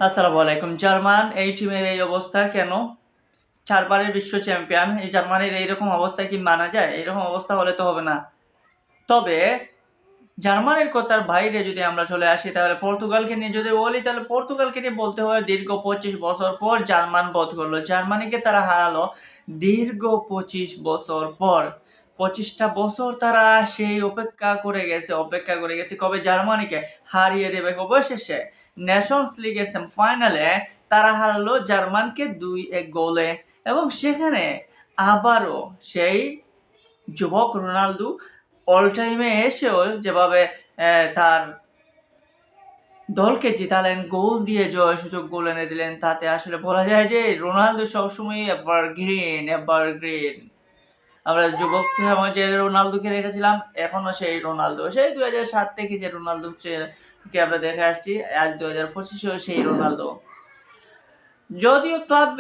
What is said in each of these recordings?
আসসালামু আলাইকুম। জার্মান এই টিমের এই অবস্থা কেন? ৪ বারের বিশ্ব চ্যাম্পিয়ন এই জার্মানির এইরকম অবস্থা কি মানা যায়? এরকম অবস্থা হলে তো হবে না। তবে জার্মানির কথার বাইরে যদি আমরা চলে আসি তাহলে পর্তুগালকে নিয়ে যদি বলি তাহলে পর্তুগালকে নিয়ে বলতে হয় দীর্ঘ ২৫ বছর পর জার্মান বধ করলো। জার্মানিকে তারা হারালো দীর্ঘ ২৫ বছর পর। ২৫ টা বছর তারা সেই অপেক্ষা করে গেছে কবে জার্মানিকে হারিয়ে দেবে অবশেষে নেশনস লিগের সেমিফাইনালে তারা হারালো জার্মানকে ২-১ গোলে এবং সেখানে আবারও সেই যুবক রোনালদো অল টাইমে এসেও যেভাবে তার দলকে জিতালেন, গোল দিয়ে জয়সূচক গোল এনে দিলেন, তাতে আসলে বলা যায় যে রোনালদো সবসময়ই এভারগ্রিন। আমরা যুবক সমাজে রোনালদোকে দেখেছিলাম, এখনো সেই রোনালদো। সেই ২০০৭ থেকে যে রোনালদো কে আমরা দেখে আসছি, আজ ২০২৫ এও সেই রোনালদো। যদিও ক্লাব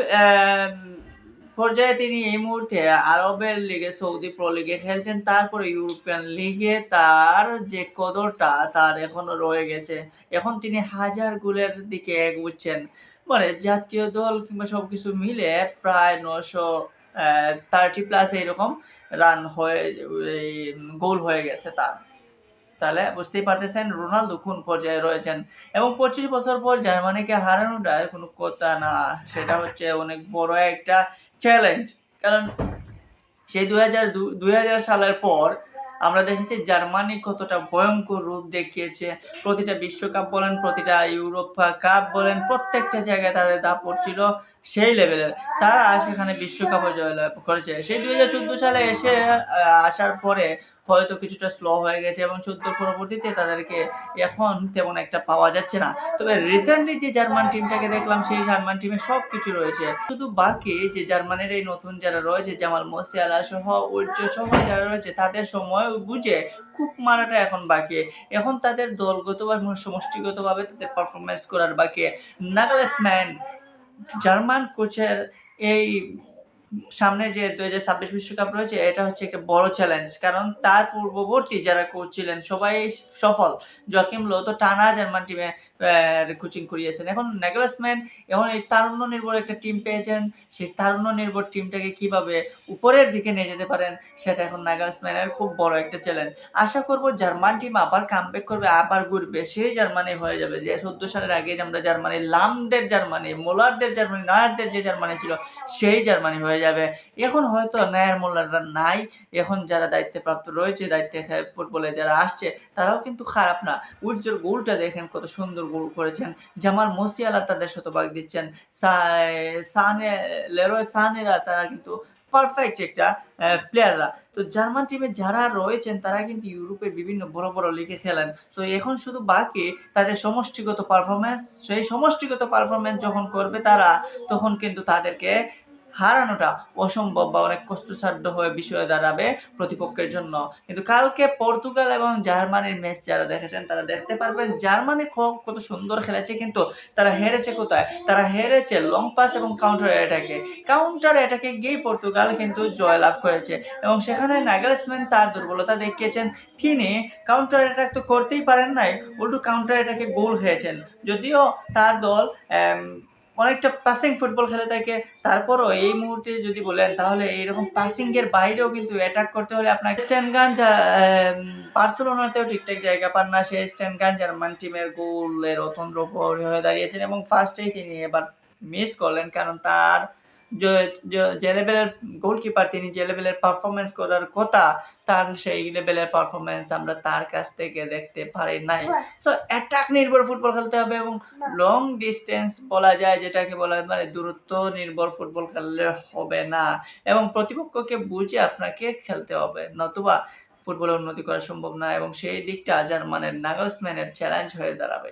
পর্যায়ে তিনি এই মুহূর্তে আরবের লিগে সৌদি প্রো লিগে খেলছেন, তারপরে ইউরোপিয়ান লিগে তার যে কদরটা তার এখনো রয়ে গেছে। এখন তিনি হাজার গোলের দিকে এগুচ্ছেন। মানে জাতীয় দল কিংবা সবকিছু মিলে প্রায় ৯৩০ প্লাস এইরকম রান হয়ে গোল হয়ে গেছে তার। তাহলে বুঝতেই পারতেছেন রোনালদো কোন পর্যায়ে রয়েছেন এবং ২৫ বছর পর জার্মানিকে হারানোটা কোনো কথা না, সেটা হচ্ছে অনেক বড় একটা চ্যালেঞ্জ। কারণ সেই ২০০০ সালের পর আমরা দেখেছি জার্মানি কতটা ভয়ঙ্কর রূপ দেখিয়েছে। প্রতিটা বিশ্বকাপ বলেন, প্রতিটা ইউরোপা কাপ বলেন, প্রত্যেকটা জায়গায় তাদের দাপট ছিল সেই লেভেলের। তারা সেখানে বিশ্বকাপও জয়লাভ করেছে। সেই ২০১৪ সালে আসার পরে হয়তো কিছুটা স্লো হয়ে গেছে এবং ১৪ পরবর্তীতে তাদেরকে এখন তেমন একটা পাওয়া যাচ্ছে না। তবে রিসেন্টলি যে জার্মান টিমটাকে দেখলাম সেই জার্মান টিমে সবকিছু রয়েছে। শুধু বাকি যে জার্মানির এই নতুন যারা রয়েছে জামাল মুসিয়ালা সহ ঐর্য সহ যারা রয়েছে তাদের সময় বুঝে খুব মারাটা এখন বাকি। এখন তাদের দলগত বা সমষ্টিগতভাবে তাদের পারফরম্যান্স করার বাকি। নাগলসম্যান জার্মান কোচের এই সামনে যে ২০২৬ বিশ্বকাপ রয়েছে এটা হচ্ছে একটা বড় চ্যালেঞ্জ। কারণ তার পূর্ববর্তী যারা কোচ ছিলেন সবাই সফল। জোয়াকিম লোও তো টানা জার্মান টিমে কোচিং করিয়েছেন। এখন নাগলসম্যান এখন এই তারুণ্য নির্ভর একটা টিম পেয়েছেন। সেই তারুণ্য নির্ভর টিমটাকে কিভাবে উপরের দিকে নিয়ে যেতে পারেন সেটা এখন নাগলসম্যানের খুব বড় একটা চ্যালেঞ্জ। আশা করব জার্মান টিম আবার কামব্যাক করবে, আবার ঘুরবে। সেই জার্মানি হয়ে যাবে যে ১৪ সালের আগে যে আমরা জার্মানি, লামদের জার্মানি, মোলারদের জার্মানি, নয়ারদের যে জার্মানি ছিল সেই জার্মানি হয়ে যাবে। এখন হয়তো নয়ার মোল্লাররা নাই। এখন যারা দায়িত্বপ্রাপ্ত রয়েছে, দায়িত্বে ফুটবলে যারা আসছে তারাও কিন্তু খারাপ না। উজ্জ্বল গোলটা দেখেন কত সুন্দর গোল করেছেন। জামাল মুসিয়ালা তাদের শতভাগ দিচ্ছেন। লেরয় সানেরা তারা কিন্তু পারফেক্ট একটা প্লেয়াররা। তো জার্মান টিমে যারা রয়েছেন তারা কিন্তু ইউরোপের বিভিন্ন বড়, বড় লিগে খেলেন। তো এখন শুধু বাকি তাদের সমষ্টিগত পারফরম্যান্স। সেই সমষ্টিগত পারফরম্যান্স যখন করবে তারা তখন কিন্তু তাদেরকে হারানোটা অসম্ভব বা অনেক কষ্টসাধ্য হয়ে বিষয়ে দাঁড়াবে প্রতিপক্ষের জন্য। কিন্তু কালকে পর্তুগাল এবং জার্মানির ম্যাচ যারা দেখেছেন তারা দেখতে পারবেন জার্মানি কত সুন্দর খেলেছে, কিন্তু তারা হেরেছে কোথায়? তারা হেরেছে লং পাস এবং কাউন্টার অ্যাটাকে। কাউন্টার অ্যাটাকে গিয়েই পর্তুগাল কিন্তু জয়লাভ করেছে এবং সেখানে নাগলসম্যান তার দুর্বলতা দেখিয়েছেন। তিনি কাউন্টার অ্যাটাক তো করতেই পারেন নাই, উল্টো কাউন্টার অ্যাটাকে গোল খেয়েছেন। যদিও তার দল অনেকটা পাসিং ফুটবল খেলে থাকে, তারপরও এই মুহূর্তে যদি বলেন তাহলে এইরকম পাসিং এর বাইরেও কিন্তু অ্যাটাক করতে হলে আপনার স্টেনগান বার্সেলোনাতেও ঠিকঠাক জায়গা পান না। সেই স্টেনগান জার্মান টিমের গোলের অতন্দ্র প্রহরী হয়ে দাঁড়িয়েছেন এবং ফার্স্টেই তিনি এবার মিস করলেন। কারণ তার যে লেভেলের গোলকিপার তিনি যে লেভেলের পারফরম্যান্স করার কথা তার সেই লেভেলের পারফরম্যান্স আমরা তার কাছ থেকে দেখতে পারি নাই। সো অ্যাটাক নির্ভর ফুটবল খেলতে হবে এবং লং ডিস্টেন্স বলা যায় যেটাকে বলা হয় মানে দূরত্ব নির্ভর ফুটবল খেললে হবে না এবং প্রতিপক্ষকে বুঝে আপনাকে খেলতে হবে, নতুবা ফুটবলে উন্নতি করা সম্ভব না এবং সেই দিকটা জার্মানের নাগলসম্যানের চ্যালেঞ্জ হয়ে দাঁড়াবে।